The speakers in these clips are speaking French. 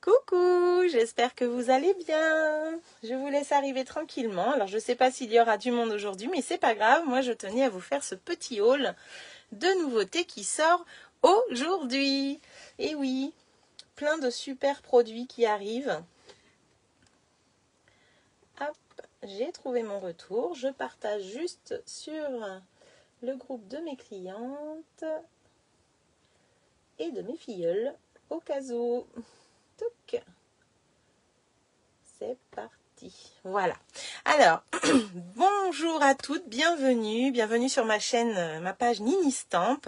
Coucou, j'espère que vous allez bien. Je vous laisse arriver tranquillement. Alors je ne sais pas s'il y aura du monde aujourd'hui, mais c'est pas grave. Moi je tenais à vous faire ce petit haul de nouveautés qui sort aujourd'hui. Et oui, plein de super produits qui arrivent. Hop, j'ai trouvé mon retour. Je partage juste sur le groupe de mes clientes et de mes filleuls au cas où. Touc. C'est parti. Voilà. Alors, bonjour à toutes, bienvenue sur ma chaîne, ma page Nini Stamp.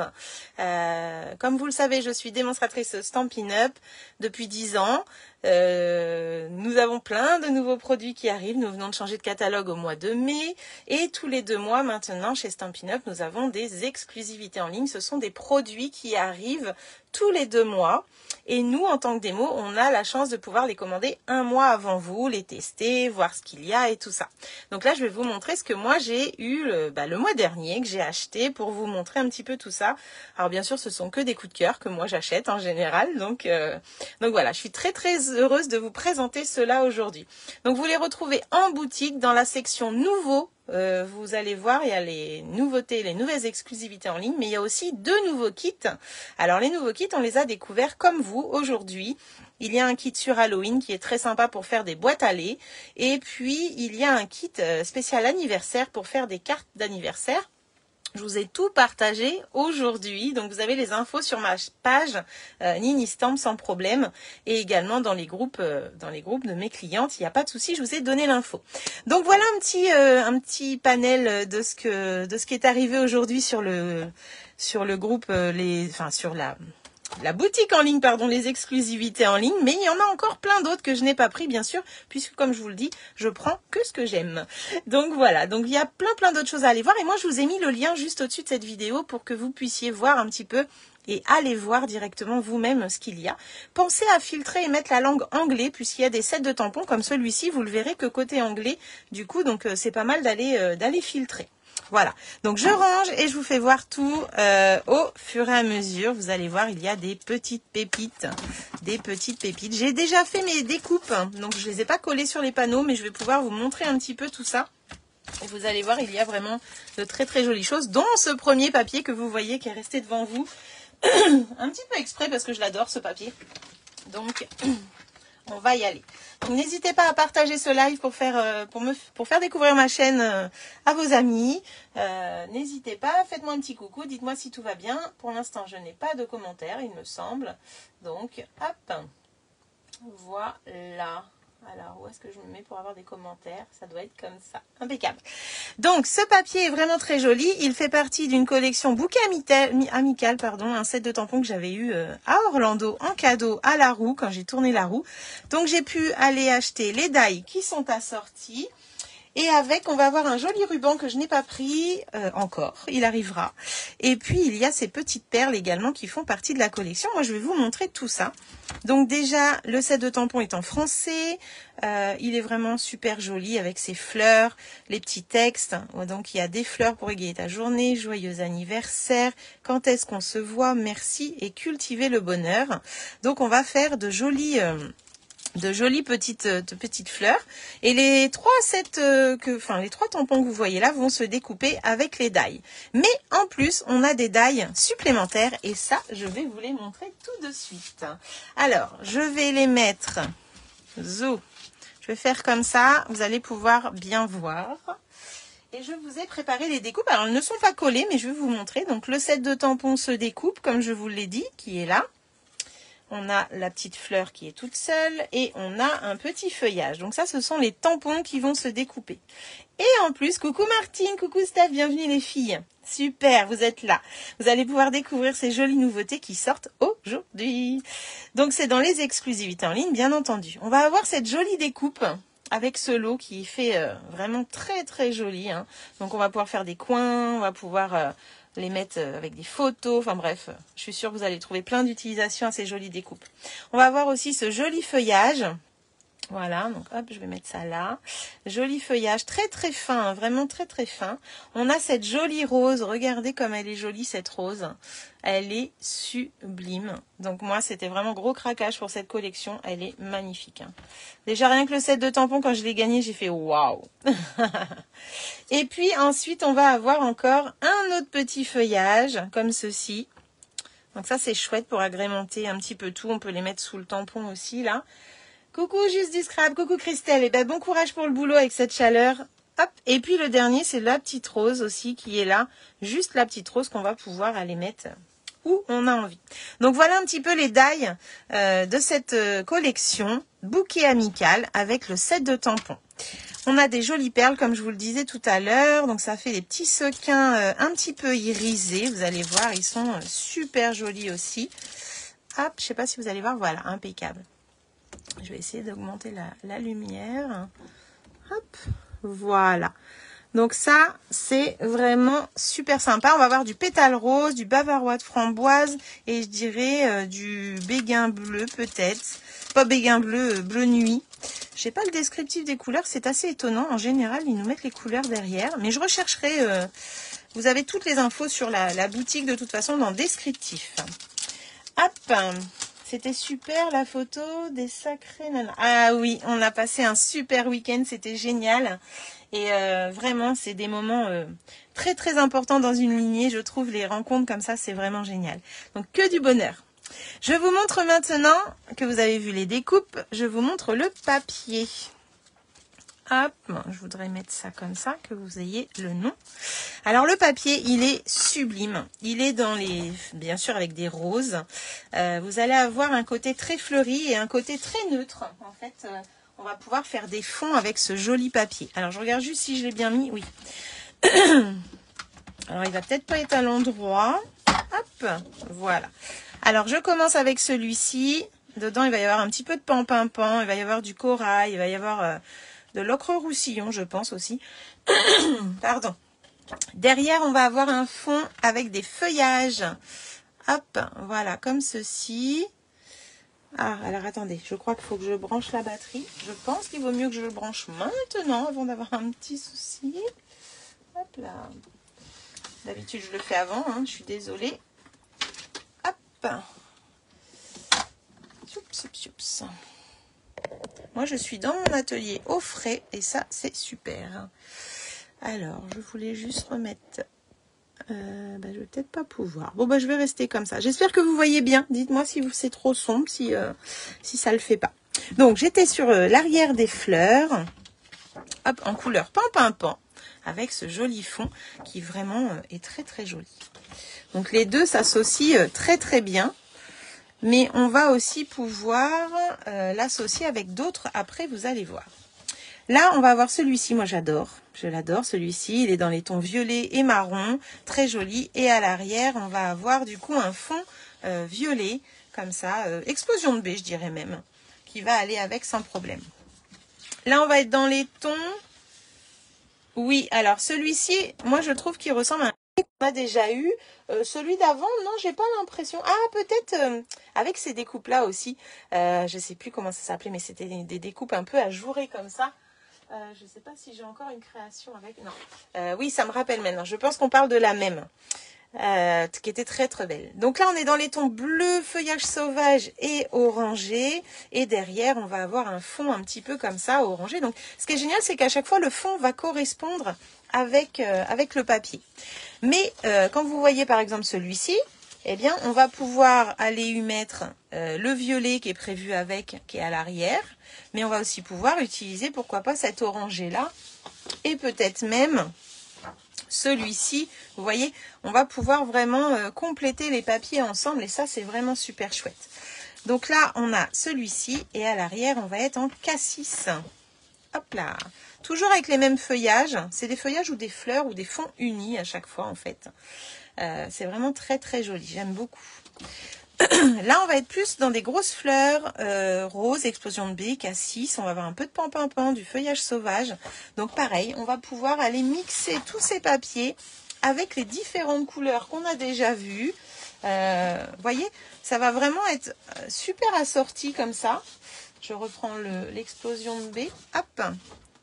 Comme vous le savez, je suis démonstratrice Stampin' Up depuis 10 ans. Nous avons plein de nouveaux produits qui arrivent. Nous venons de changer de catalogue au mois de mai. Et tous les 2 mois maintenant, chez Stampin' Up, nous avons des exclusivités en ligne. Ce sont des produits qui arrivent tous les 2 mois. Et nous, en tant que démo, on a la chance de pouvoir les commander un mois avant vous, les tester, voir ce qu'il y a et tout ça. Donc là, je vais vous montrer ce que moi j'ai eu le mois dernier, que j'ai acheté pour vous montrer un petit peu tout ça. Alors bien sûr, ce sont que des coups de cœur que moi j'achète en général. Donc voilà, je suis très heureuse de vous présenter cela aujourd'hui. Donc vous les retrouvez en boutique dans la section nouveaux. Vous allez voir, il y a les nouveautés, les nouvelles exclusivités en ligne, mais il y a aussi 2 nouveaux kits. Alors les nouveaux kits, on les a découverts comme vous aujourd'hui. Il y a un kit sur Halloween qui est très sympa pour faire des boîtes à lait. Et puis il y a un kit spécial anniversaire pour faire des cartes d'anniversaire. Je vous ai tout partagé aujourd'hui, donc vous avez les infos sur ma page Nini Stamp sans problème et également dans les groupes de mes clientes, il n'y a pas de souci, je vous ai donné l'info. Donc voilà un petit panel de ce qui est arrivé aujourd'hui sur le groupe sur la boutique en ligne, les exclusivités en ligne, mais il y en a encore plein d'autres que je n'ai pas pris, bien sûr, puisque comme je vous le dis, je prends que ce que j'aime. Donc voilà, donc il y a plein d'autres choses à aller voir, et moi je vous ai mis le lien juste au-dessus de cette vidéo pour que vous puissiez voir un petit peu et aller voir directement vous-même ce qu'il y a. Pensez à filtrer et mettre la langue anglais, puisqu'il y a des sets de tampons comme celui-ci, vous le verrez que côté anglais, du coup, donc c'est pas mal d'aller filtrer. Voilà, donc je range et je vous fais voir tout au fur et à mesure. Vous allez voir, il y a des petites pépites. J'ai déjà fait mes découpes, donc je ne les ai pas collées sur les panneaux, mais je vais pouvoir vous montrer un petit peu tout ça. Et vous allez voir, il y a vraiment de très jolies choses, dont ce premier papier que vous voyez qui est resté devant vous. Un petit peu exprès parce que je l'adore ce papier. Donc on va y aller. N'hésitez pas à partager ce live pour faire découvrir ma chaîne à vos amis. N'hésitez pas, faites-moi un petit coucou, dites-moi si tout va bien. Pour l'instant, je n'ai pas de commentaires, il me semble. Donc, hop, voilà. Alors, où est-ce que je me mets pour avoir des commentaires? Ça doit être comme ça. Impeccable. Donc, ce papier est vraiment très joli. Il fait partie d'une collection bouquet amical, un set de tampons que j'avais eu à Orlando en cadeau à la roue, quand j'ai tourné la roue. Donc, j'ai pu aller acheter les die qui sont assortis. Et avec, on va avoir un joli ruban que je n'ai pas pris encore. Il arrivera. Et puis, il y a ces petites perles également qui font partie de la collection. Moi, je vais vous montrer tout ça. Donc déjà, le set de tampons est en français. Il est vraiment super joli avec ses fleurs, les petits textes. Donc, il y a des fleurs pour égayer ta journée. Joyeux anniversaire. Quand est-ce qu'on se voit? Merci et cultiver le bonheur. Donc, on va faire de jolies petites fleurs, et les 3 tampons que vous voyez là vont se découper avec les die. Mais en plus, on a des die supplémentaires et ça, je vais vous les montrer tout de suite. Alors, je vais les mettre, je vais faire comme ça, vous allez pouvoir bien voir. Et je vous ai préparé les découpes. Alors, elles ne sont pas collées, mais je vais vous montrer. Donc, le set de tampons se découpe, comme je vous l'ai dit, qui est là. On a la petite fleur qui est toute seule et on a un petit feuillage. Donc ça, ce sont les tampons qui vont se découper. Et en plus, coucou Martine, coucou Steph, bienvenue les filles. Super, vous êtes là. Vous allez pouvoir découvrir ces jolies nouveautés qui sortent aujourd'hui. Donc c'est dans les exclusivités en ligne, bien entendu. On va avoir cette jolie découpe avec ce lot qui fait vraiment très joli. Hein. Donc on va pouvoir faire des coins, on va pouvoir les mettre avec des photos, enfin bref, je suis sûre que vous allez trouver plein d'utilisations à ces jolies découpes. On va avoir aussi ce joli feuillage Voilà, donc hop, je vais mettre ça là. Joli feuillage, très très fin, hein, vraiment très très fin. On a cette jolie rose, regardez comme elle est jolie cette rose. Elle est sublime. Donc moi, c'était vraiment gros craquage pour cette collection, elle est magnifique. Hein. Déjà rien que le set de tampons, quand je l'ai gagné, j'ai fait waouh. Et puis ensuite, on va avoir encore un autre petit feuillage, comme ceci. Donc ça, c'est chouette pour agrémenter un petit peu tout. On peut les mettre sous le tampon aussi, là. Coucou Juste du Scrap, coucou Christelle, et ben bon courage pour le boulot avec cette chaleur. Hop, et puis le dernier, c'est la petite rose aussi qui est là, juste la petite rose qu'on va pouvoir aller mettre où on a envie. Donc voilà un petit peu les die de cette collection bouquet amical avec le set de tampons. On a des jolies perles comme je vous le disais tout à l'heure, donc ça fait des petits sequins un petit peu irisés, vous allez voir, ils sont super jolis aussi. Hop, je sais pas si vous allez voir, voilà, impeccable. Je vais essayer d'augmenter la lumière. Hop, voilà. Donc ça, c'est vraiment super sympa. On va avoir du pétale rose, du bavarois de framboise et je dirais du béguin bleu peut-être. Pas béguin bleu, bleu nuit. Je sais pas le descriptif des couleurs, c'est assez étonnant. En général, ils nous mettent les couleurs derrière. Mais je rechercherai, vous avez toutes les infos sur la boutique de toute façon dans le descriptif. Hop. C'était super la photo des sacrés nanas. Ah oui, on a passé un super week-end, c'était génial. Et vraiment, c'est des moments très très importants dans une lignée. Je trouve les rencontres comme ça, c'est vraiment génial. Donc que du bonheur. Je vous montre maintenant que vous avez vu les découpes. Je vous montre le papier. Hop, je voudrais mettre ça comme ça, que vous ayez le nom. Alors le papier, il est sublime. Il est dans les, bien sûr avec des roses. Vous allez avoir un côté très fleuri et un côté très neutre. En fait, on va pouvoir faire des fonds avec ce joli papier. Alors je regarde juste si je l'ai bien mis. Oui. Alors il va peut-être pas être à l'endroit. Hop, voilà. Alors je commence avec celui-ci. Dedans, il va y avoir un petit peu de pan-pin-pan. Il va y avoir du corail. Il va y avoir... de l'ocre roussillon, je pense aussi. Pardon. Derrière, on va avoir un fond avec des feuillages. Hop, voilà, comme ceci. Ah, alors attendez, je crois qu'il faut que je branche la batterie. Je pense qu'il vaut mieux que je le branche maintenant avant d'avoir un petit souci. Hop là. D'habitude, je le fais avant, hein, je suis désolée. Hop. Oups, oups, oups. Moi, je suis dans mon atelier au frais et ça, c'est super. Alors, je voulais juste remettre... je vais peut-être pas pouvoir. Bon, je vais rester comme ça. J'espère que vous voyez bien. Dites-moi si c'est trop sombre, si ça le fait pas. Donc, j'étais sur l'arrière des fleurs. Hop, en couleur pan-pin-pan. Avec ce joli fond qui vraiment est très très joli. Donc, les deux s'associent très très bien. Mais on va aussi pouvoir l'associer avec d'autres après, vous allez voir. Là, on va avoir celui-ci, moi j'adore. Je l'adore, celui-ci. Il est dans les tons violet et marron, très joli. Et à l'arrière, on va avoir du coup un fond violet, comme ça, explosion de baie, je dirais même, qui va aller avec sans problème. Là, on va être dans les tons... Oui, alors celui-ci, moi je trouve qu'il ressemble à un qu'on a déjà eu. Celui d'avant, non, j'ai pas l'impression. Ah, peut-être avec ces découpes-là aussi. Je sais plus comment ça s'appelait, mais c'était des découpes un peu ajourées comme ça. Je sais pas si j'ai encore une création avec. Non. Oui, ça me rappelle maintenant. Je pense qu'on parle de la même. Qui était très très belle. Donc là, on est dans les tons bleu, feuillage sauvage et orangé. Et derrière, on va avoir un fond un petit peu comme ça, orangé. Donc, ce qui est génial, c'est qu'à chaque fois, le fond va correspondre avec le papier. Mais quand vous voyez par exemple celui-ci, eh bien, on va pouvoir aller y mettre le violet qui est prévu avec, qui est à l'arrière. Mais on va aussi pouvoir utiliser, pourquoi pas, cet orangé-là. Et peut-être même... celui-ci, vous voyez, on va pouvoir vraiment compléter les papiers ensemble et ça, c'est vraiment super chouette. Donc là, on a celui-ci et à l'arrière, on va être en cassis. Hop là, toujours avec les mêmes feuillages. C'est des feuillages ou des fleurs ou des fonds unis à chaque fois, en fait. C'est vraiment très, très joli. J'aime beaucoup. Là, on va être plus dans des grosses fleurs roses, explosion de baie, cassis. On va avoir un peu de pan-pin-pan, du feuillage sauvage. Donc pareil, on va pouvoir aller mixer tous ces papiers avec les différentes couleurs qu'on a déjà vues. Voyez, ça va vraiment être super assorti comme ça. Je reprends l'explosion de baie. Hop.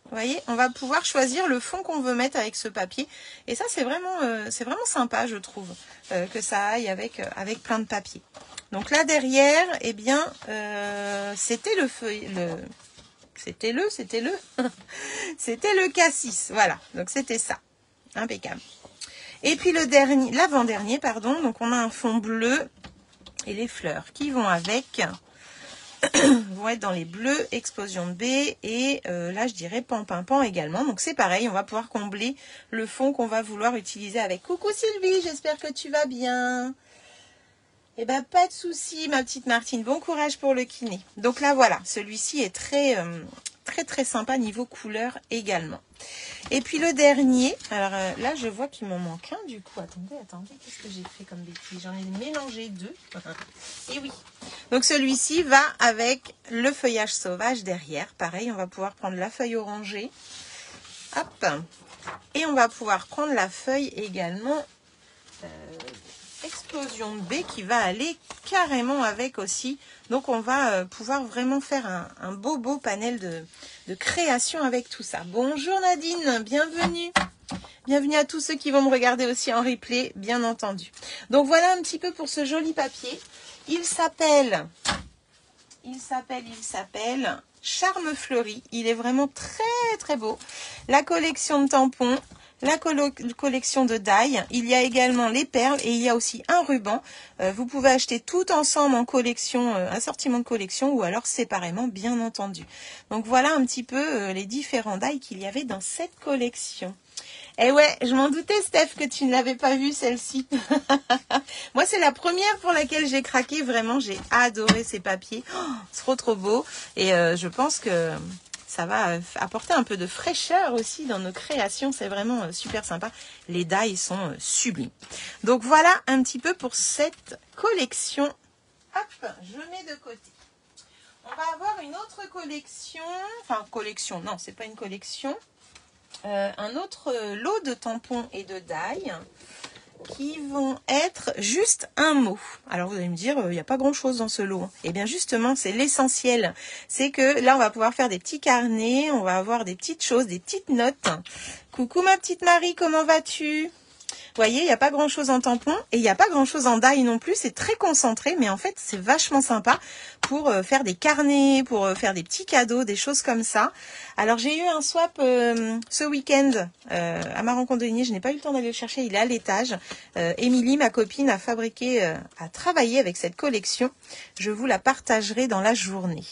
Vous voyez, on va pouvoir choisir le fond qu'on veut mettre avec ce papier. Et ça, c'est vraiment sympa, je trouve, que ça aille avec plein de papier. Donc là, derrière, eh bien, c'était le feuille... C'était le cassis. Voilà, donc c'était ça. Impeccable. Et puis l'avant-dernier, pardon. Donc on a un fond bleu et les fleurs qui vont avec vont être dans les bleus, explosion de baie et là je dirais pan également. Donc c'est pareil, on va pouvoir combler le fond qu'on va vouloir utiliser avec. Coucou Sylvie, j'espère que tu vas bien. Eh ben pas de souci ma petite Martine, bon courage pour le kiné. Donc là voilà, celui-ci est très sympa niveau couleur également. Et puis le dernier, alors là je vois qu'il m'en manque un du coup. Attendez, qu'est-ce que j'ai fait comme bêtise? J'en ai mélangé deux. Et oui. Donc celui-ci va avec le feuillage sauvage derrière. Pareil, on va pouvoir prendre la feuille orangée. Hop. Et on va pouvoir prendre la feuille également explosion de baie qui va aller carrément avec aussi. Donc on va pouvoir vraiment faire un beau panel de création avec tout ça. Bonjour Nadine, bienvenue. Bienvenue à tous ceux qui vont me regarder aussi en replay, bien entendu. Donc voilà un petit peu pour ce joli papier. Il s'appelle Charme Fleuri. Il est vraiment très beau. La collection de tampons. La collection de die, il y a également les perles et il y a aussi un ruban. Vous pouvez acheter tout ensemble en collection, assortiment de collection ou alors séparément bien entendu. Donc voilà un petit peu les différents die qu'il y avait dans cette collection. Eh ouais, je m'en doutais Steph que tu ne l'avais pas vue celle-ci. Moi c'est la première pour laquelle j'ai craqué, vraiment j'ai adoré ces papiers. Oh, c'est trop beau et je pense que... ça va apporter un peu de fraîcheur aussi dans nos créations. C'est vraiment super sympa. Les die sont sublimes. Donc voilà un petit peu pour cette collection. Hop, je mets de côté. On va avoir une autre collection. Enfin, collection, non, c'est pas une collection. Un autre lot de tampons et de die qui vont être juste un mot. Alors vous allez me dire, il n'y a pas grand chose dans ce lot. Eh bien justement, c'est l'essentiel. C'est que là, on va pouvoir faire des petits carnets, on va avoir des petites choses, des petites notes. Coucou ma petite Marie, comment vas-tu ? Vous voyez, il n'y a pas grand chose en tampon et il n'y a pas grand chose en die non plus. C'est très concentré, mais en fait, c'est vachement sympa pour faire des carnets, pour faire des petits cadeaux, des choses comme ça. Alors, j'ai eu un swap ce week-end à ma rencontre de lignée. Je n'ai pas eu le temps d'aller le chercher. Il est à l'étage. Émilie, ma copine, a fabriqué, a travaillé avec cette collection. Je vous la partagerai dans la journée.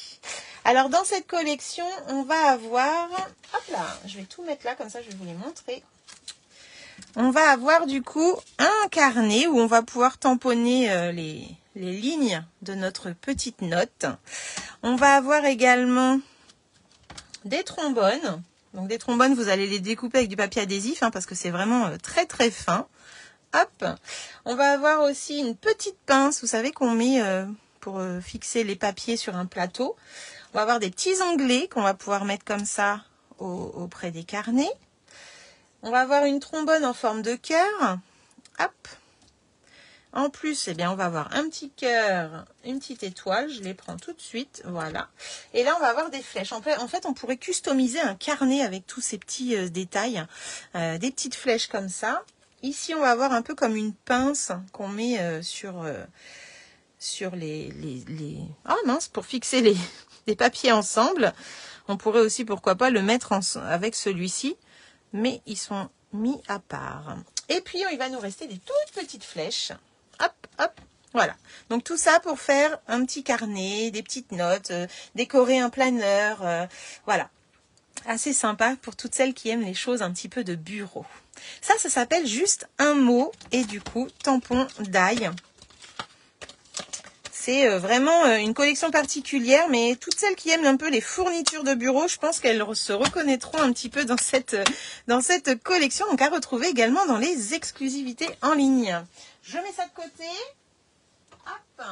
Alors, dans cette collection, on va avoir... Hop là, je vais tout mettre là, comme ça, je vais vous les montrer. On va avoir du coup un carnet où on va pouvoir tamponner les lignes de notre petite note. On va avoir également des trombones. Donc des trombones, vous allez les découper avec du papier adhésif parce que c'est vraiment très fin. Hop. On va avoir aussi une petite pince, vous savez qu'on met pour fixer les papiers sur un plateau. On va avoir des petits onglets qu'on va pouvoir mettre comme ça auprès des carnets. On va avoir une trombone en forme de cœur. Hop. En plus, eh bien, on va avoir un petit cœur, une petite étoile. Je les prends tout de suite. Voilà. Et là, on va avoir des flèches. En fait, on pourrait customiser un carnet avec tous ces petits détails. Des petites flèches comme ça. Ici, on va avoir un peu comme une pince qu'on met sur les... Ah mince, pour fixer les papiers ensemble. On pourrait aussi, pourquoi pas, le mettre avec celui-ci. Mais ils sont mis à part. Et puis, il va nous rester des toutes petites flèches. Hop, hop, voilà. Donc, tout ça pour faire un petit carnet, des petites notes, décorer un planeur. Voilà. Assez sympa pour toutes celles qui aiment les choses un petit peu de bureau. Ça s'appelle juste un mot. Et du coup, tampon die. C'est vraiment une collection particulière, mais toutes celles qui aiment un peu les fournitures de bureau, je pense qu'elles se reconnaîtront un petit peu dans cette collection, donc à retrouver également dans les exclusivités en ligne. Je mets ça de côté. Hop.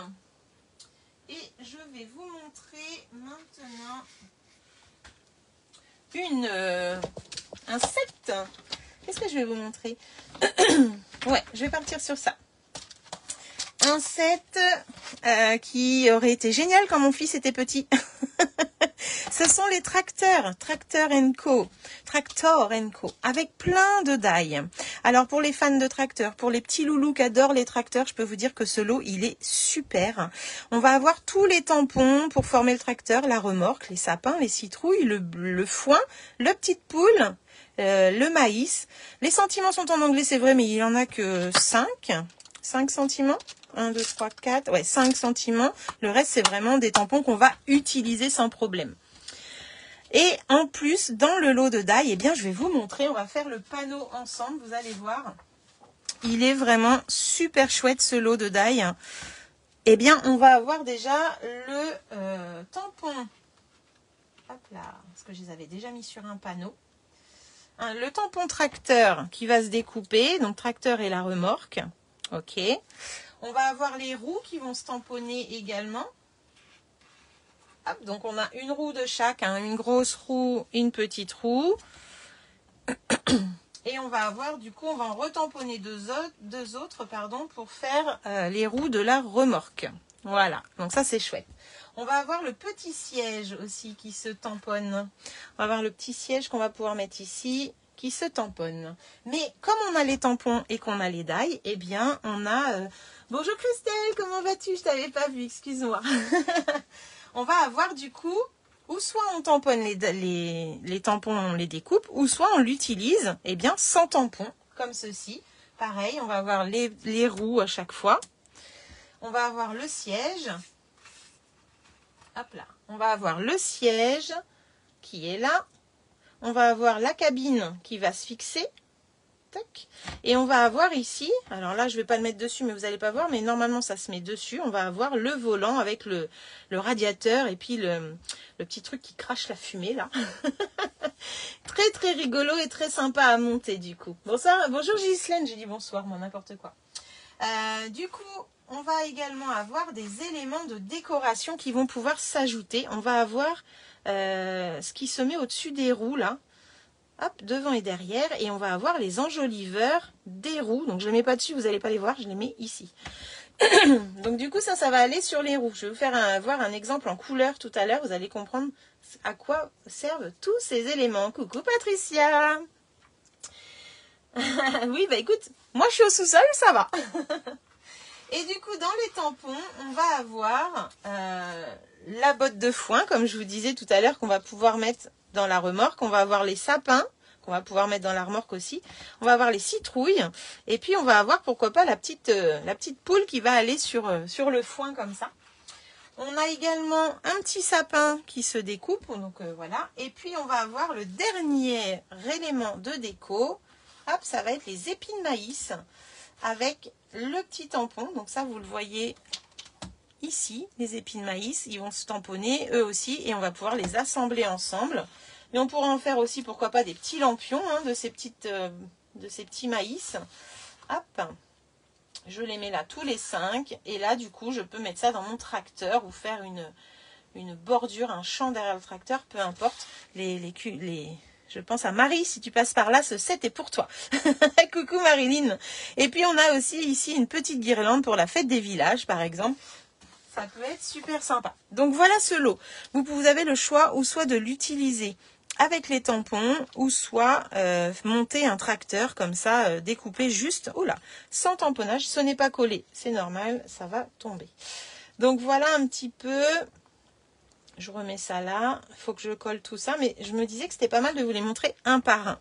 Et je vais vous montrer maintenant un set. Qu'est-ce que je vais vous montrer? Ouais, je vais partir sur ça. Un set qui aurait été génial quand mon fils était petit. sont les tracteurs, Tractor Co, avec plein de die. Alors pour les fans de tracteurs, pour les petits loulous qui adorent les tracteurs, je peux vous dire que ce lot, il est super. On va avoir tous les tampons pour former le tracteur, la remorque, les sapins, les citrouilles, le foin, le petite poule, le maïs. Les sentiments sont en anglais, c'est vrai, mais il y en a que 5 sentiments. 1, 2, 3, 4, ouais, 5 sentiments. Le reste, c'est vraiment des tampons qu'on va utiliser sans problème. Et en plus, dans le lot de die, eh bien, je vais vous montrer, on va faire le panneau ensemble, vous allez voir. Il est vraiment super chouette, ce lot de die. Eh bien, on va avoir déjà le tampon. Hop là, parce que je les avais déjà mis sur un panneau. Le tampon tracteur qui va se découper, donc tracteur et la remorque. Ok. On va avoir les roues qui vont se tamponner également. Hop, donc on a une roue de chaque, hein, une grosse roue, une petite roue. Et on va avoir, du coup, on va en retamponner deux autres pour faire les roues de la remorque. Voilà, donc ça c'est chouette. On va avoir le petit siège aussi qui se tamponne. On va avoir le petit siège qu'on va pouvoir mettre ici, qui se tamponne. Mais comme on a les tampons et qu'on a les die, eh bien on a... Bonjour Christelle, comment vas-tu? Je t'avais pas vu, excuse-moi. On va avoir du coup, ou soit on tamponne les tampons, on les découpe, ou soit on l'utilise, eh bien sans tampon, comme ceci. Pareil, on va avoir les roues à chaque fois. On va avoir le siège. Hop là. On va avoir le siège qui est là. On va avoir la cabine qui va se fixer. Tac. Et on va avoir ici, alors là je ne vais pas le mettre dessus mais vous n'allez pas voir, mais normalement ça se met dessus. On va avoir le volant avec le radiateur et puis le petit truc qui crache la fumée là. Très très rigolo et très sympa à monter du coup. Bonjour Ghislaine, j'ai dit bonsoir, moi n'importe quoi. Du coup, on va également avoir des éléments de décoration qui vont pouvoir s'ajouter. On va avoir ce qui se met au-dessus des roues là. Hop, devant et derrière, et on va avoir les enjoliveurs des roues. Donc je ne les mets pas dessus, vous n'allez pas les voir, je les mets ici. Donc du coup, ça va aller sur les roues. Je vais vous faire voir un exemple en couleur tout à l'heure. Vous allez comprendre à quoi servent tous ces éléments. Coucou Patricia. Oui, bah écoute, moi je suis au sous-sol, ça va. Et du coup, dans les tampons, on va avoir la botte de foin, comme je vous disais tout à l'heure, qu'on va pouvoir mettre dans la remorque. On va avoir les sapins, qu'on va pouvoir mettre dans la remorque aussi. On va avoir les citrouilles. Et puis, on va avoir, pourquoi pas, la petite poule qui va aller sur le foin comme ça. On a également un petit sapin qui se découpe. Donc, voilà. Et puis, on va avoir le dernier élément de déco. Hop, ça va être les épis de maïs avec le petit tampon. Donc ça, vous le voyez ici, les épis de maïs. Ils vont se tamponner eux aussi et on va pouvoir les assembler ensemble. Mais on pourra en faire aussi, pourquoi pas, des petits lampions hein, de ces petits maïs. Hop, je les mets là tous les 5. Et là, du coup, je peux mettre ça dans mon tracteur ou faire une bordure, un champ derrière le tracteur, peu importe. Je pense à Marie, si tu passes par là, ce set est pour toi. Coucou Marilyn. Et puis on a aussi ici une petite guirlande pour la fête des villages, par exemple. Ça peut être super sympa. Donc voilà ce lot. Vous avez le choix ou soit de l'utiliser avec les tampons ou soit monter un tracteur comme ça, découpé juste, oh là, sans tamponnage. Ce n'est pas collé, c'est normal, ça va tomber. Donc voilà un petit peu... Je remets ça là, il faut que je colle tout ça, mais je me disais que c'était pas mal de vous les montrer un par un.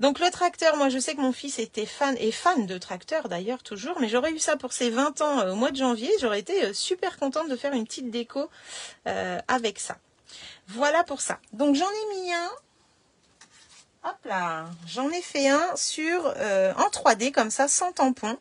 Donc le tracteur, moi je sais que mon fils était fan de tracteur d'ailleurs toujours, mais j'aurais eu ça pour ses 20 ans au mois de janvier, j'aurais été super contente de faire une petite déco avec ça. Voilà pour ça. Donc j'en ai mis un, hop là, j'en ai fait un en 3D comme ça, sans tampon.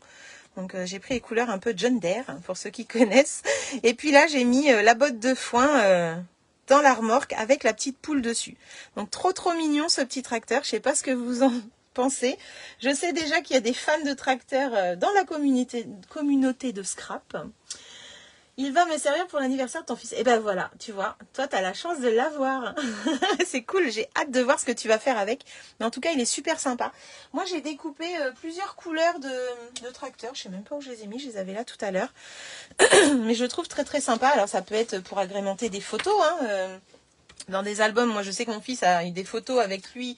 Donc j'ai pris les couleurs un peu John Deere, pour ceux qui connaissent. Et puis là, j'ai mis la botte de foin dans la remorque avec la petite poule dessus. Donc trop mignon ce petit tracteur. Je sais pas ce que vous en pensez. Je sais déjà qu'il y a des fans de tracteurs dans la communauté de scrap. Il va me servir pour l'anniversaire de ton fils. Et ben voilà, tu vois, toi tu as la chance de l'avoir. C'est cool, j'ai hâte de voir ce que tu vas faire avec. Mais en tout cas, il est super sympa. Moi, j'ai découpé plusieurs couleurs de tracteurs. Je sais même pas où je les ai mis, je les avais là tout à l'heure. Mais je le trouve très très sympa. Alors ça peut être pour agrémenter des photos, hein, dans des albums. Moi, je sais que mon fils a eu des photos avec lui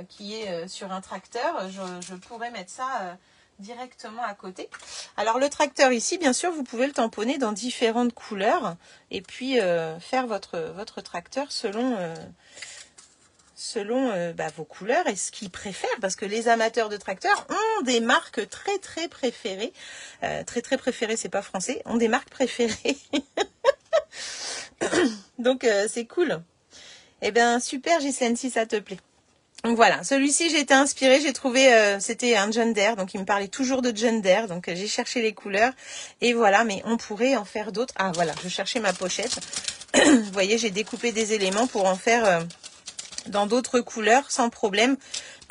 qui est sur un tracteur. Je pourrais mettre ça directement à côté. Alors, le tracteur ici, bien sûr, vous pouvez le tamponner dans différentes couleurs et puis faire votre tracteur selon vos couleurs et ce qu'ils préfèrent, parce que les amateurs de tracteurs ont des marques très très préférées. Très très préférées, c'est pas français, ont des marques préférées. Donc c'est cool. Eh bien super Ghislaine, si ça te plaît. Donc voilà, celui-ci j'ai été inspirée, j'ai trouvé, c'était un John Deere, donc il me parlait toujours de John Deere, donc j'ai cherché les couleurs, et voilà, mais on pourrait en faire d'autres. Ah voilà, je cherchais ma pochette. Vous voyez, j'ai découpé des éléments pour en faire dans d'autres couleurs sans problème.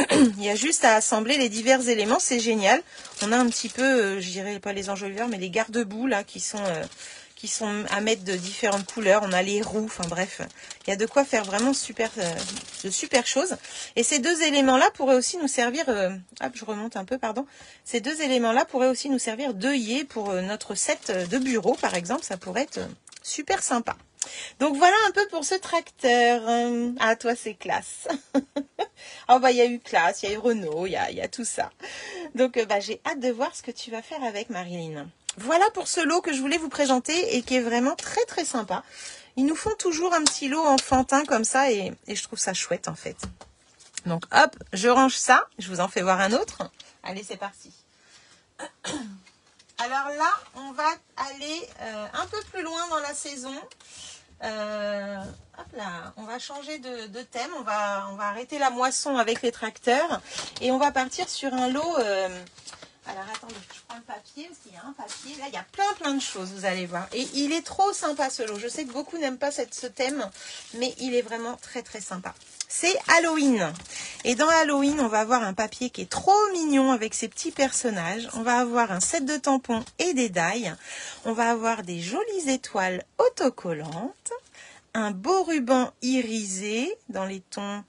Il y a juste à assembler les divers éléments, c'est génial. On a un petit peu, je dirais pas les enjoliveurs, mais les garde-boue là qui sont à mettre de différentes couleurs. On a les roues, enfin bref, il y a de quoi faire vraiment de super choses. Et ces deux éléments-là pourraient aussi nous servir, hop, je remonte un peu, pardon. Ces deux éléments-là pourraient aussi nous servir d'œillet pour notre set de bureau, par exemple. Ça pourrait être super sympa. Donc voilà un peu pour ce tracteur. Ah, toi, c'est classe. Oh, bah, il y a eu classe, il y a eu Renault, il y a tout ça. Donc, j'ai hâte de voir ce que tu vas faire avec Marilyn. Voilà pour ce lot que je voulais vous présenter et qui est vraiment très, très sympa. Ils nous font toujours un petit lot enfantin comme ça et je trouve ça chouette, en fait. Donc, hop, je range ça. Je vous en fais voir un autre. Allez, c'est parti. Alors là, on va aller un peu plus loin dans la saison. Hop là, on va changer de thème, on va arrêter la moisson avec les tracteurs et on va partir sur un lot. Alors attendez, je prends le papier parce qu'il y a un papier. Là, il y a plein de choses, vous allez voir. Et il est trop sympa ce lot. Je sais que beaucoup n'aiment pas ce thème, mais il est vraiment très très sympa. C'est Halloween. Et dans Halloween, on va avoir un papier qui est trop mignon avec ses petits personnages. On va avoir un set de tampons et des die. On va avoir des jolies étoiles autocollantes. Un beau ruban irisé dans les tons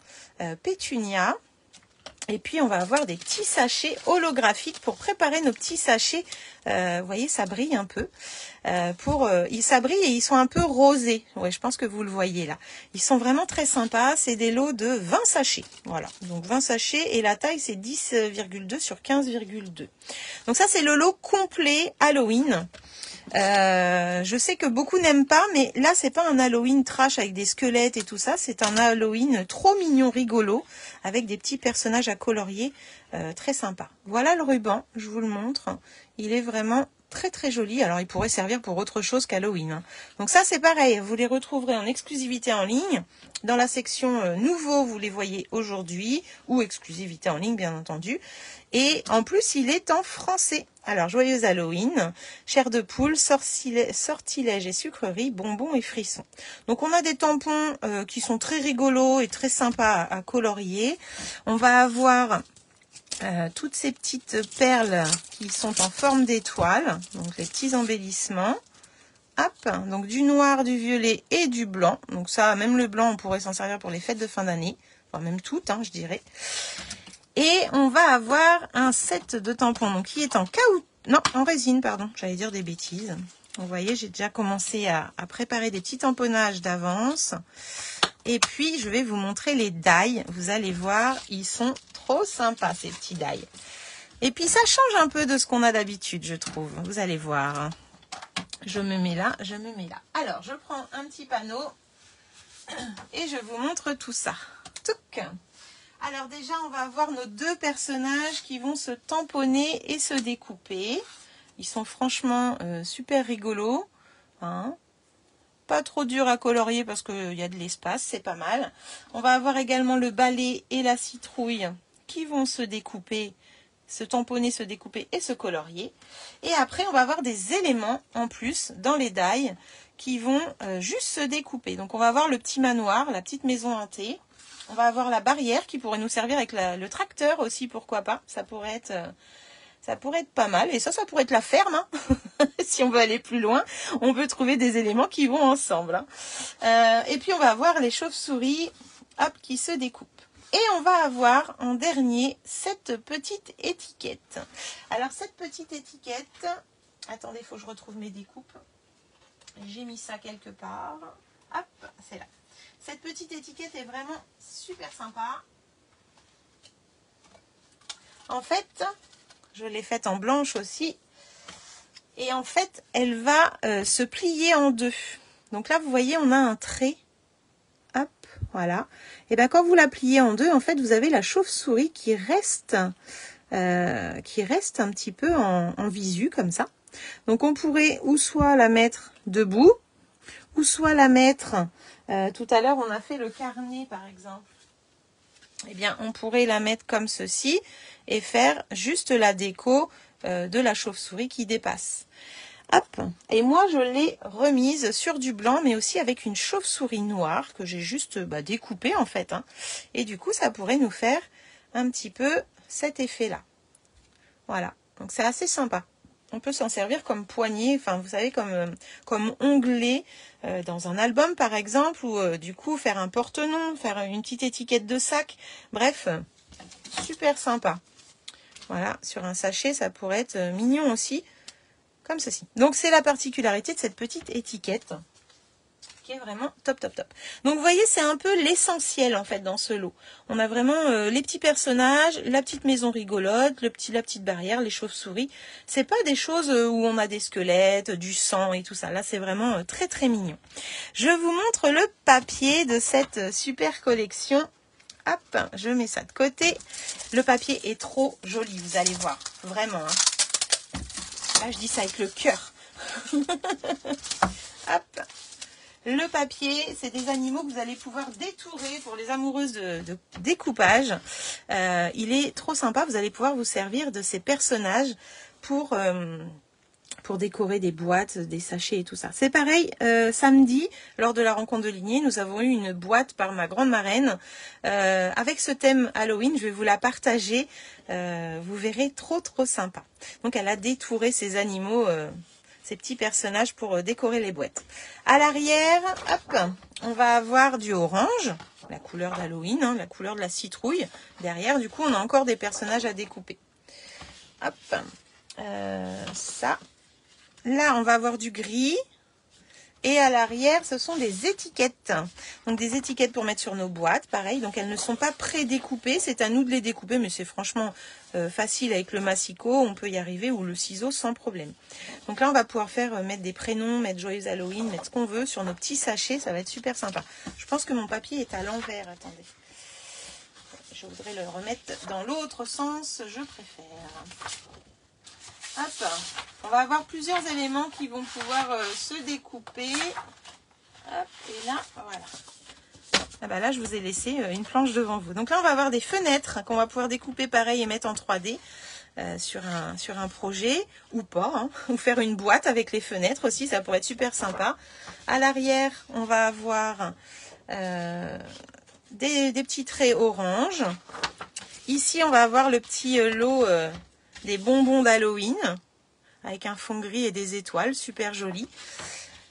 pétunia. Et puis, on va avoir des petits sachets holographiques pour préparer nos petits sachets. Vous voyez, ça brille un peu. Ça brille et ils sont un peu rosés. Ouais, je pense que vous le voyez là. Ils sont vraiment très sympas. C'est des lots de 20 sachets. Voilà, donc 20 sachets et la taille, c'est 10,2 sur 15,2. Donc ça, c'est le lot complet Halloween. Je sais que beaucoup n'aiment pas, mais là c'est pas un Halloween trash avec des squelettes et tout ça, c'est un Halloween trop mignon, rigolo, avec des petits personnages à colorier, très sympa. Voilà le ruban, je vous le montre, il est vraiment très très joli. Alors il pourrait servir pour autre chose qu'Halloween, hein. Donc ça c'est pareil, vous les retrouverez en exclusivité en ligne. Dans la section nouveaux, vous les voyez aujourd'hui, ou exclusivité en ligne bien entendu. Et en plus il est en français. Alors joyeux Halloween, chair de poule, sortilèges et sucreries, bonbons et frissons. Donc on a des tampons qui sont très rigolos et très sympas à colorier. On va avoir toutes ces petites perles qui sont en forme d'étoiles, donc les petits embellissements. Hop, donc du noir, du violet et du blanc. Donc ça, même le blanc, on pourrait s'en servir pour les fêtes de fin d'année. Enfin, même toutes, hein, je dirais. Et on va avoir un set de tampons donc, qui est en résine, pardon. J'allais dire des bêtises. Vous voyez, j'ai déjà commencé à préparer des petits tamponnages d'avance. Et puis, je vais vous montrer les die. Vous allez voir, ils sont trop sympas, ces petits die. Et puis, ça change un peu de ce qu'on a d'habitude, je trouve. Vous allez voir. Je me mets là, je me mets là. Alors, je prends un petit panneau et je vous montre tout ça. Touc. Alors déjà, on va avoir nos deux personnages qui vont se tamponner et se découper. Ils sont franchement super rigolos, hein. Pas trop dur à colorier parce qu'il y a de l'espace, c'est pas mal. On va avoir également le balai et la citrouille qui vont se découper, se tamponner, se découper et se colorier. Et après, on va avoir des éléments en plus dans les die qui vont juste se découper. Donc on va avoir le petit manoir, la petite maison hantée. On va avoir la barrière qui pourrait nous servir avec le tracteur aussi, pourquoi pas. Ça pourrait être pas mal. Et ça pourrait être la ferme, hein. Si on veut aller plus loin, on peut trouver des éléments qui vont ensemble, hein. Et puis on va avoir les chauves-souris, hop, qui se découpent. Et on va avoir en dernier cette petite étiquette. Alors cette petite étiquette, attendez, il faut que je retrouve mes découpes. J'ai mis ça quelque part. Hop, c'est là. Cette petite étiquette est vraiment super sympa. En fait, je l'ai faite en blanche aussi. Et en fait, elle va se plier en deux. Donc là, vous voyez, on a un trait. Hop, voilà. Et bien, quand vous la pliez en deux, en fait, vous avez la chauve-souris qui reste un petit peu en visu, comme ça. Donc, on pourrait ou soit la mettre debout, ou soit la mettre... tout à l'heure, on a fait le carnet, par exemple. Eh bien, on pourrait la mettre comme ceci et faire juste la déco de la chauve-souris qui dépasse. Hop. Et moi, je l'ai remise sur du blanc, mais aussi avec une chauve-souris noire que j'ai juste découpée en fait. Hein. Et du coup, ça pourrait nous faire un petit peu cet effet-là. Voilà. Donc, c'est assez sympa. On peut s'en servir comme poignée, enfin vous savez comme onglet dans un album par exemple, ou du coup faire un porte-nom, faire une petite étiquette de sac. Bref, super sympa. Voilà, sur un sachet ça pourrait être mignon aussi, comme ceci. Donc c'est la particularité de cette petite étiquette qui est vraiment top top top. Donc vous voyez, c'est un peu l'essentiel en fait dans ce lot. On a vraiment les petits personnages, la petite maison rigolote, la petite barrière, les chauves-souris. C'est pas des choses où on a des squelettes, du sang et tout ça. Là, c'est vraiment très très mignon. Je vous montre le papier de cette super collection. Hop, je mets ça de côté. Le papier est trop joli, vous allez voir. Vraiment. Hein. Là, je dis ça avec le cœur. Hop. Le papier, c'est des animaux que vous allez pouvoir détourer pour les amoureuses de découpage. Il est trop sympa, vous allez pouvoir vous servir de ces personnages pour décorer des boîtes, des sachets et tout ça. C'est pareil, samedi, lors de la rencontre de lignée, nous avons eu une boîte par ma grande marraine avec ce thème Halloween. Je vais vous la partager. Vous verrez, trop trop sympa. Donc elle a détouré ces animaux... ces petits personnages pour décorer les boîtes. À l'arrière, hop, on va avoir du orange, la couleur d'Halloween, hein, la couleur de la citrouille. Derrière, du coup, on a encore des personnages à découper. Hop, ça. Là, on va avoir du gris. Et à l'arrière, ce sont des étiquettes. Donc des étiquettes pour mettre sur nos boîtes, pareil. Donc elles ne sont pas pré-découpées, c'est à nous de les découper, mais c'est franchement facile avec le massicot, on peut y arriver, ou le ciseau sans problème. Donc là, on va pouvoir faire mettre des prénoms, mettre Joyeux Halloween, mettre ce qu'on veut sur nos petits sachets, ça va être super sympa. Je pense que mon papier est à l'envers, attendez. Je voudrais le remettre dans l'autre sens, je préfère. Hop, on va avoir plusieurs éléments qui vont pouvoir se découper. Hop, et là, voilà. Ah bah là, je vous ai laissé une planche devant vous. Donc là, on va avoir des fenêtres qu'on va pouvoir découper pareil et mettre en 3D sur un projet ou pas. Hein, ou faire une boîte avec les fenêtres aussi, ça pourrait être super sympa. À l'arrière, on va avoir des petits traits orange. Ici, on va avoir le petit lot... des bonbons d'Halloween avec un fond gris et des étoiles, super joli.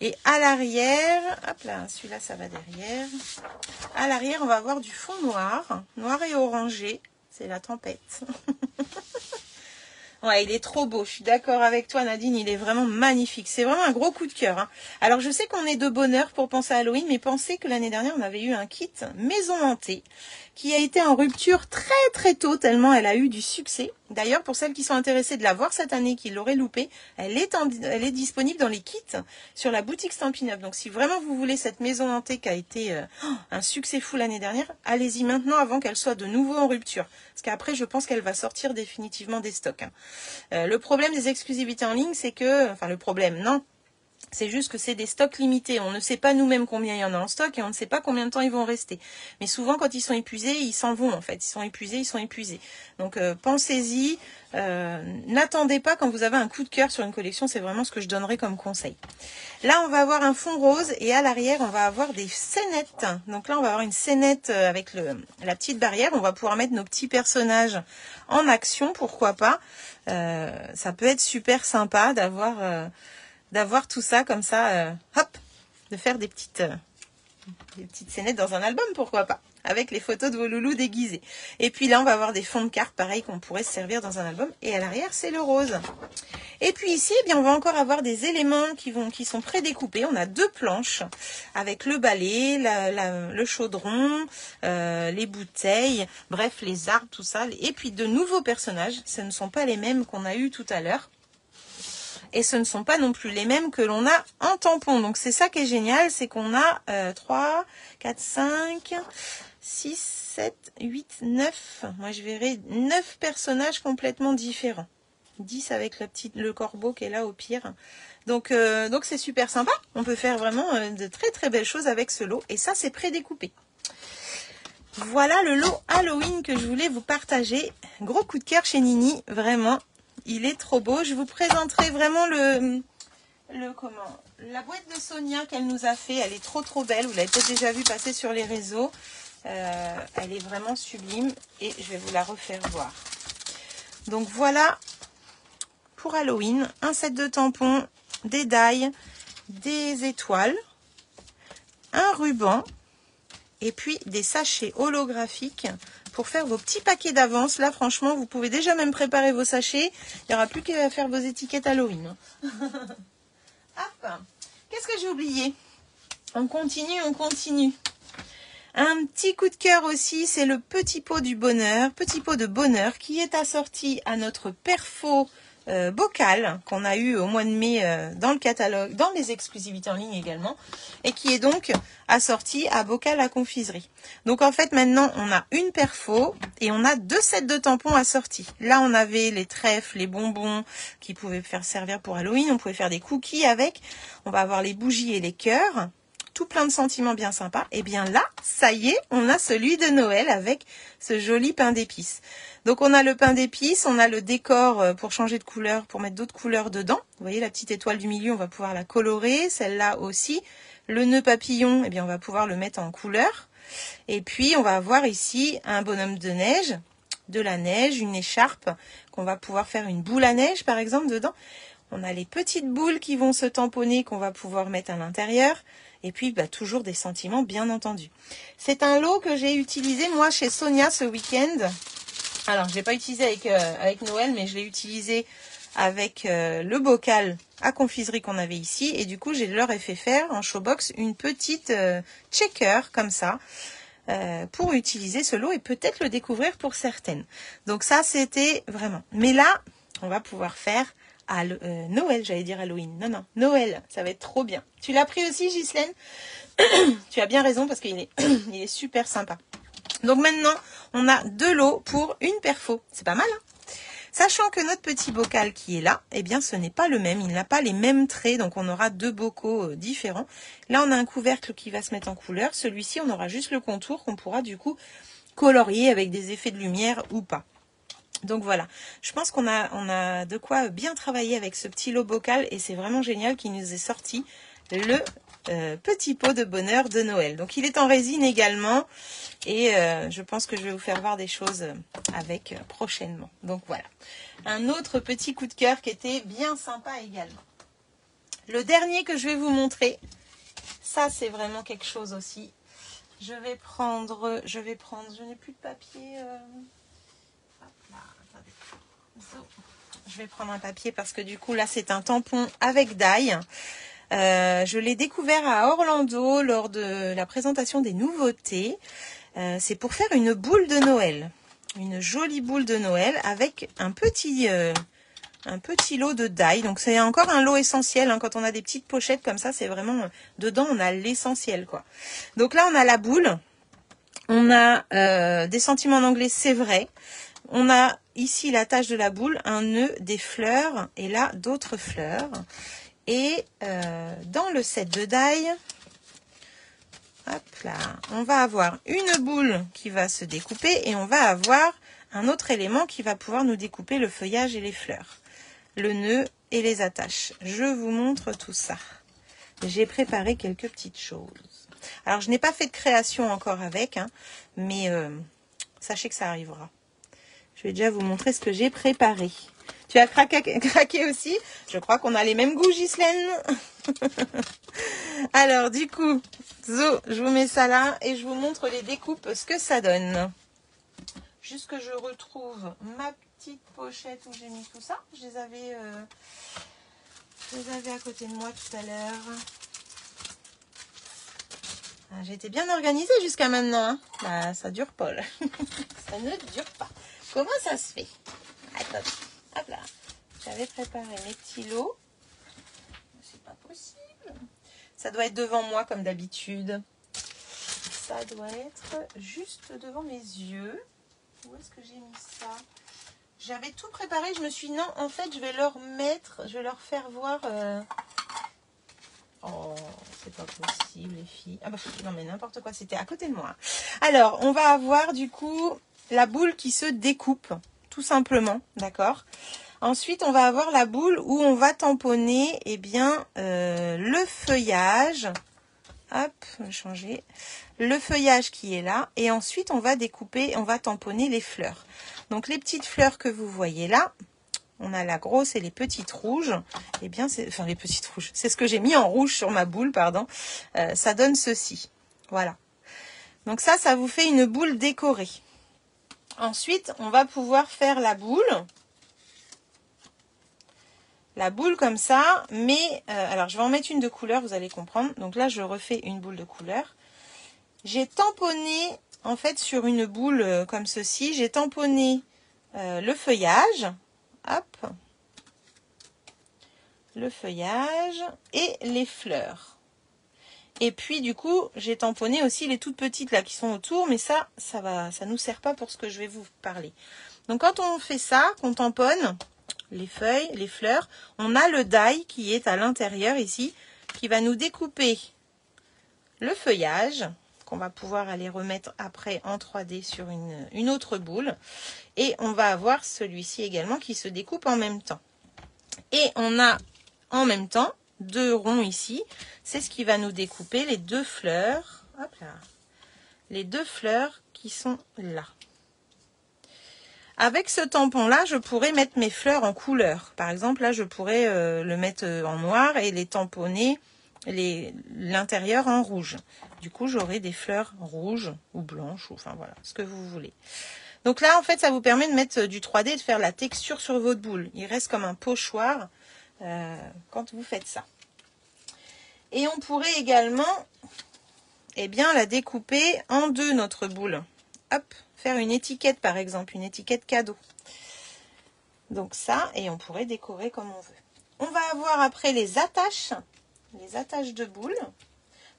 Et à l'arrière, hop là, celui-là ça va derrière. À l'arrière, on va avoir du fond noir, noir et orangé. C'est la tempête. Ouais, il est trop beau. Je suis d'accord avec toi, Nadine. Il est vraiment magnifique. C'est vraiment un gros coup de cœur. Hein. Alors, je sais qu'on est de bonne heure pour penser à Halloween, mais pensez que l'année dernière, on avait eu un kit maison hantée qui a été en rupture très très tôt, tellement elle a eu du succès. D'ailleurs, pour celles qui sont intéressées de la voir cette année, qui l'auraient loupé, elle est disponible dans les kits sur la boutique Stampin' Up. Donc, si vraiment vous voulez cette maison hantée qui a été un succès fou l'année dernière, allez-y maintenant avant qu'elle soit de nouveau en rupture. Parce qu'après, je pense qu'elle va sortir définitivement des stocks. Hein. Le problème des exclusivités en ligne, c'est que... Enfin, le problème, non. C'est juste que c'est des stocks limités. On ne sait pas nous-mêmes combien il y en a en stock et on ne sait pas combien de temps ils vont rester. Mais souvent, quand ils sont épuisés, ils s'en vont en fait. Ils sont épuisés. Donc, pensez-y. N'attendez pas quand vous avez un coup de cœur sur une collection. C'est vraiment ce que je donnerais comme conseil. Là, on va avoir un fond rose et à l'arrière, on va avoir des scénettes. Donc là, on va avoir une scénette avec la petite barrière. On va pouvoir mettre nos petits personnages en action. Pourquoi pas. Ça peut être super sympa d'avoir tout ça comme ça, hop, de faire des petites scénettes dans un album, pourquoi pas. avec les photos de vos loulous déguisés. Et puis là, on va avoir des fonds de cartes, pareil, qu'on pourrait se servir dans un album. Et à l'arrière, c'est le rose. Et puis ici, eh bien, on va encore avoir des éléments qui sont prédécoupés. On a 2 planches avec le balai, le chaudron, les bouteilles, bref, les arbres, tout ça. Et puis de nouveaux personnages. Ce ne sont pas les mêmes qu'on a eu tout à l'heure. Et ce ne sont pas non plus les mêmes que l'on a en tampon. Donc c'est ça qui est génial, c'est qu'on a 3, 4, 5, 6, 7, 8, 9. Moi je verrai 9 personnages complètement différents. 10 avec le corbeau qui est là au pire. Donc c'est super sympa. On peut faire vraiment de très très belles choses avec ce lot. Et ça c'est prédécoupé. Voilà le lot Halloween que je voulais vous partager. Gros coup de cœur chez Nini, vraiment. Il est trop beau. Je vous présenterai vraiment la boîte de Sonia qu'elle nous a fait. Elle est trop trop belle. Vous l'avez peut-être déjà vu passer sur les réseaux. Elle est vraiment sublime et je vais vous la refaire voir. Donc voilà pour Halloween. Un set de tampons, des die, des étoiles, un ruban et puis des sachets holographiques pour faire vos petits paquets d'avance. Là, franchement, vous pouvez déjà même préparer vos sachets. Il n'y aura plus qu'à faire vos étiquettes Halloween. Hop. Qu'est-ce que j'ai oublié? On continue, on continue. Un petit coup de cœur aussi, c'est le petit pot du bonheur, petit pot de bonheur qui est assorti à notre perfo bocal qu'on a eu au mois de mai dans le catalogue, dans les exclusivités en ligne également, et qui est donc assorti à bocal à confiserie. Donc en fait maintenant on a une perfo et on a 2 sets de tampons assortis. Là on avait les trèfles, les bonbons qui pouvaient faire servir pour Halloween, on pouvait faire des cookies avec, on va avoir les bougies et les cœurs. Tout plein de sentiments bien sympas. Et bien là, ça y est, on a celui de Noël avec ce joli pain d'épices. Donc on a le pain d'épices, on a le décor pour changer de couleur, pour mettre d'autres couleurs dedans. Vous voyez la petite étoile du milieu, on va pouvoir la colorer, celle-là aussi. Le nœud papillon, eh bien on va pouvoir le mettre en couleur. Et puis on va avoir ici un bonhomme de neige, de la neige, une écharpe, qu'on va pouvoir faire une boule à neige par exemple dedans. On a les petites boules qui vont se tamponner qu'on va pouvoir mettre à l'intérieur. Et puis, toujours des sentiments, bien entendu. C'est un lot que j'ai utilisé, moi, chez Sonia ce week-end. Alors, je l'ai pas utilisé avec Noël, mais je l'ai utilisé avec le bocal à confiserie qu'on avait ici. Et du coup, je leur ai fait faire en showbox une petite checker, comme ça, pour utiliser ce lot et peut-être le découvrir pour certaines. Donc ça, c'était vraiment... Mais là, on va pouvoir faire... Noël, j'allais dire Halloween. Non, Noël, ça va être trop bien. Tu l'as pris aussi, Ghislaine? Tu as bien raison parce qu'il est, il est super sympa. Donc maintenant, on a 2 lots pour une perfo. C'est pas mal, hein? Sachant que notre petit bocal qui est là, eh bien, ce n'est pas le même. Il n'a pas les mêmes traits, donc on aura 2 bocaux différents. Là, on a un couvercle qui va se mettre en couleur. Celui-ci, on aura juste le contour qu'on pourra du coup colorier avec des effets de lumière ou pas. Donc voilà, je pense qu'on a de quoi bien travailler avec ce petit lot bocal et c'est vraiment génial qu'il nous ait sorti le petit pot de bonheur de Noël. Donc il est en résine également et je pense que je vais vous faire voir des choses avec prochainement. Donc voilà, un autre petit coup de cœur qui était bien sympa également. Le dernier que je vais vous montrer, ça c'est vraiment quelque chose aussi. Je n'ai plus de papier... Je vais prendre un papier parce que du coup là c'est un tampon avec die. Je l'ai découvert à Orlando lors de la présentation des nouveautés. C'est pour faire une boule de Noël. Une jolie boule de Noël avec un petit lot de die. Donc c'est encore un lot essentiel. Hein. Quand on a des petites pochettes comme ça, c'est vraiment... Dedans on a l'essentiel, quoi. Donc là on a la boule. On a des sentiments en anglais, c'est vrai. On a ici la tache de la boule, un nœud, des fleurs et là d'autres fleurs. Et dans le set de die, hop là, on va avoir une boule qui va se découper et on va avoir un autre élément qui va pouvoir nous découper le feuillage et les fleurs, le nœud et les attaches. Je vous montre tout ça. J'ai préparé quelques petites choses. Alors je n'ai pas fait de création encore avec, hein, mais sachez que ça arrivera. Je vais déjà vous montrer ce que j'ai préparé. Tu as craqué aussi. Je crois qu'on a les mêmes goûts, Ghislaine. Alors, du coup, Zo, je vous mets ça là et je vous montre les découpes, ce que ça donne. Juste que je retrouve ma petite pochette où j'ai mis tout ça. Je les avais à côté de moi tout à l'heure. J'ai été bien organisée jusqu'à maintenant. Hein. Bah, ça dure pas. Là. Ça ne dure pas. Comment ça se fait? Attends. Hop là. J'avais préparé mes petits lots. C'est pas possible. Ça doit être devant moi comme d'habitude. Ça doit être juste devant mes yeux. Où est-ce que j'ai mis ça? J'avais tout préparé. Je me suis dit non, en fait, je vais leur faire voir... Oh, c'est pas possible, les filles. Ah bah non, mais n'importe quoi, c'était à côté de moi. Alors, on va avoir du coup la boule qui se découpe, tout simplement, d'accord? Ensuite, on va avoir la boule où on va tamponner, eh bien, le feuillage. Hop, je vais changer. Le feuillage qui est là. Et ensuite, on va découper, on va tamponner les fleurs. Donc, les petites fleurs que vous voyez là, on a la grosse et les petites rouges. Eh bien, enfin les petites rouges. C'est ce que j'ai mis en rouge sur ma boule, pardon. Ça donne ceci. Voilà. Donc ça vous fait une boule décorée. Ensuite, on va pouvoir faire la boule. La boule comme ça. Mais, alors je vais en mettre une de couleur, vous allez comprendre. Donc là, je refais une boule de couleur. J'ai tamponné, en fait, sur une boule comme ceci, j'ai tamponné le feuillage. Hop, le feuillage et les fleurs. Et puis du coup, j'ai tamponné aussi les toutes petites là qui sont autour, mais ça nous sert pas pour ce que je vais vous parler. Donc quand on fait ça, qu'on tamponne les feuilles, les fleurs, on a le die qui est à l'intérieur ici, qui va nous découper le feuillage, qu'on va pouvoir aller remettre après en 3D sur une autre boule. Et on va avoir celui-ci également qui se découpe en même temps. Et on a en même temps 2 ronds ici. C'est ce qui va nous découper les 2 fleurs. Hop là. Les 2 fleurs qui sont là. Avec ce tampon-là, je pourrais mettre mes fleurs en couleur. Par exemple, là, je pourrais le mettre en noir et les tamponner l'intérieur en rouge. Du coup, j'aurai des fleurs rouges ou blanches, ou enfin voilà, ce que vous voulez. Donc là, en fait, ça vous permet de mettre du 3D et de faire la texture sur votre boule. Il reste comme un pochoir quand vous faites ça. Et on pourrait également, eh bien, la découper en 2, notre boule. Hop, faire une étiquette, par exemple, une étiquette cadeau. Donc ça, et on pourrait décorer comme on veut. On va avoir après les attaches de boules.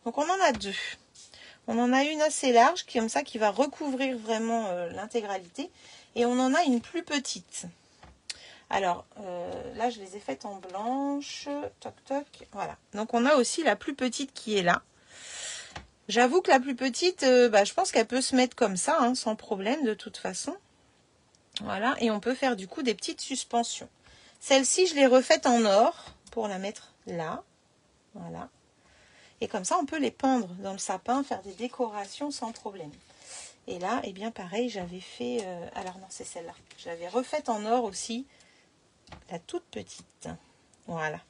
Donc on en a 2. On en a une assez large, comme ça, qui va recouvrir vraiment l'intégralité. Et on en a une plus petite. Alors, là, je les ai faites en blanche. Toc, toc. Voilà. Donc, on a aussi la plus petite qui est là. J'avoue que la plus petite, je pense qu'elle peut se mettre comme ça, hein, sans problème, de toute façon. Voilà. Et on peut faire, du coup, des petites suspensions. Celle-ci, je l'ai refaite en or pour la mettre là. Voilà. Et comme ça, on peut les pendre dans le sapin, faire des décorations sans problème. Et là, eh bien, pareil, j'avais fait... alors non, c'est celle-là. J'avais refaite en or aussi, la toute petite. Voilà.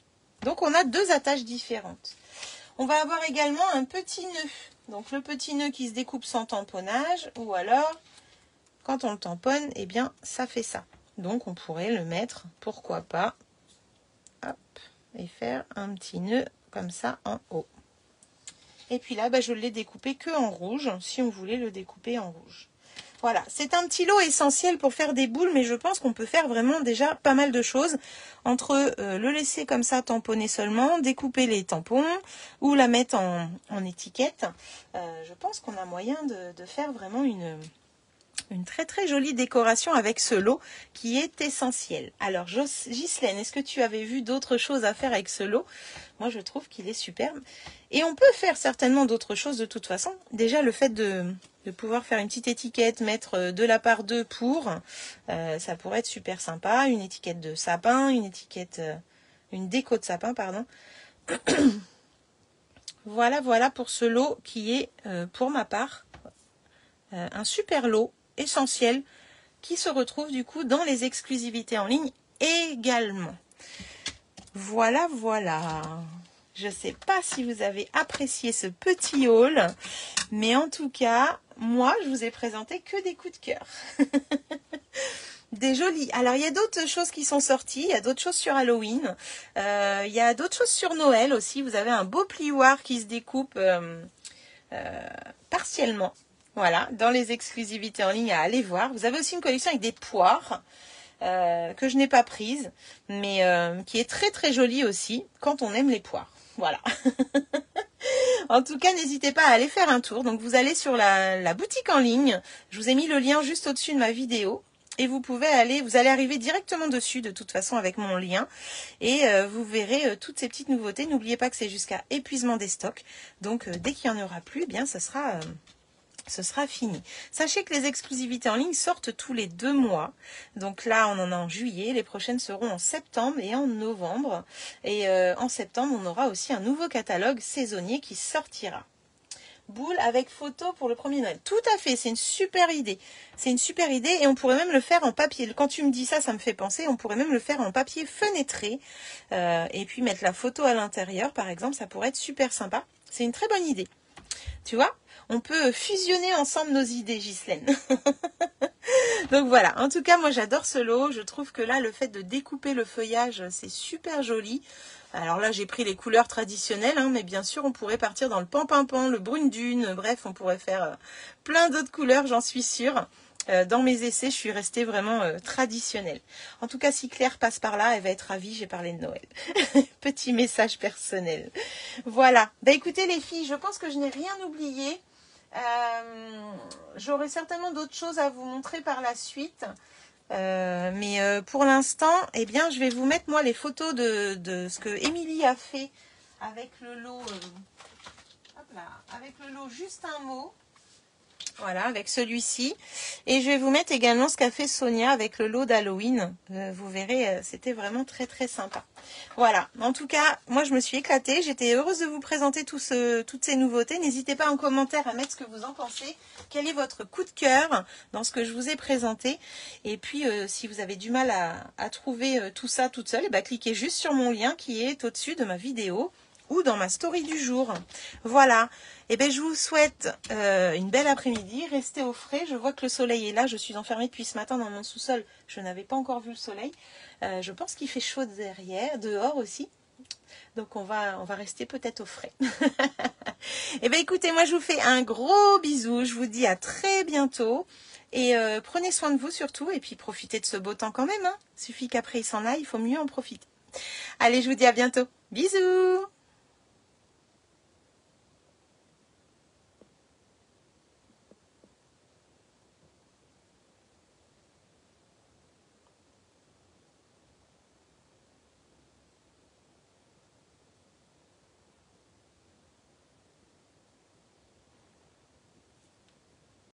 Donc, on a 2 attaches différentes. On va avoir également un petit nœud. Donc, le petit nœud qui se découpe sans tamponnage. Ou alors, quand on le tamponne, eh bien, ça fait ça. Donc, on pourrait le mettre, pourquoi pas, hop, et faire un petit nœud comme ça en haut. Et puis là, je l'ai découpé que en rouge, si on voulait le découper en rouge. Voilà, c'est un petit lot essentiel pour faire des boules, mais je pense qu'on peut faire vraiment déjà pas mal de choses. Entre le laisser comme ça tamponner seulement, découper les tampons, ou la mettre en étiquette. Je pense qu'on a moyen de faire vraiment une très très jolie décoration avec ce lot qui est essentiel. Alors Ghislaine, est-ce que tu avais vu d'autres choses à faire avec ce lot? Moi je trouve qu'il est superbe. Et on peut faire certainement d'autres choses de toute façon. Déjà le fait de pouvoir faire une petite étiquette, mettre de la part 2 pour, ça pourrait être super sympa. Une étiquette de sapin, une déco de sapin, pardon. Voilà pour ce lot qui est pour ma part un super lot essentiel qui se retrouve du coup dans les exclusivités en ligne également. Voilà, voilà. Je ne sais pas si vous avez apprécié ce petit haul, mais en tout cas, moi, je vous ai présenté que des coups de cœur. Des jolis. Alors, il y a d'autres choses qui sont sorties. Il y a d'autres choses sur Halloween. Il y a d'autres choses sur Noël aussi. Vous avez un beau plioir qui se découpe partiellement. Voilà, dans les exclusivités en ligne à aller voir. Vous avez aussi une collection avec des poires que je n'ai pas prise, mais qui est très très jolie aussi quand on aime les poires. Voilà. En tout cas, n'hésitez pas à aller faire un tour. Donc, vous allez sur la boutique en ligne. Je vous ai mis le lien juste au-dessus de ma vidéo. Et vous allez arriver directement dessus de toute façon avec mon lien. Et vous verrez toutes ces petites nouveautés. N'oubliez pas que c'est jusqu'à épuisement des stocks. Donc, dès qu'il n'y en aura plus, eh bien, ce sera fini. Sachez que les exclusivités en ligne sortent tous les 2 mois. Donc là, on en a en juillet. Les prochaines seront en septembre et en novembre. Et en septembre, on aura aussi un nouveau catalogue saisonnier qui sortira. Boule avec photo pour le premier Noël. Tout à fait, c'est une super idée. C'est une super idée et on pourrait même le faire en papier. Quand tu me dis ça, ça me fait penser, on pourrait même le faire en papier fenêtré et puis mettre la photo à l'intérieur, par exemple. Ça pourrait être super sympa. C'est une très bonne idée. Tu vois, on peut fusionner ensemble nos idées, Ghislaine. Donc voilà, en tout cas, moi j'adore ce lot. Je trouve que là, le fait de découper le feuillage, c'est super joli. Alors là, j'ai pris les couleurs traditionnelles, hein, mais bien sûr, on pourrait partir dans le pan-pan-pan, le brune dune. Bref, on pourrait faire plein d'autres couleurs, j'en suis sûre. Dans mes essais, je suis restée vraiment traditionnelle. En tout cas, si Claire passe par là, elle va être ravie, j'ai parlé de Noël. Petit message personnel. Voilà. Bah écoutez les filles, je pense que je n'ai rien oublié. J'aurai certainement d'autres choses à vous montrer par la suite. Mais pour l'instant, eh bien, je vais vous mettre moi les photos de ce que Émilie a fait avec le lot. Hop là, avec le lot juste un mot. Voilà, avec celui-ci. Et je vais vous mettre également ce qu'a fait Sonia avec le lot d'Halloween. Vous verrez, c'était vraiment très très sympa. Voilà, en tout cas, moi je me suis éclatée. J'étais heureuse de vous présenter toutes ces nouveautés. N'hésitez pas en commentaire à mettre ce que vous en pensez. Quel est votre coup de cœur dans ce que je vous ai présenté. Et puis, si vous avez du mal à trouver tout ça toute seule, cliquez juste sur mon lien qui est au-dessus de ma vidéo ou dans ma story du jour. Voilà. Et je vous souhaite une belle après-midi. Restez au frais. Je vois que le soleil est là. Je suis enfermée depuis ce matin dans mon sous-sol. Je n'avais pas encore vu le soleil. Je pense qu'il fait chaud dehors aussi. Donc on va rester peut-être au frais. Et écoutez, moi je vous fais un gros bisou. Je vous dis à très bientôt. Et prenez soin de vous surtout. Et puis profitez de ce beau temps quand même. Hein. Suffit qu'après il s'en aille. Il faut mieux en profiter. Allez, je vous dis à bientôt. Bisous!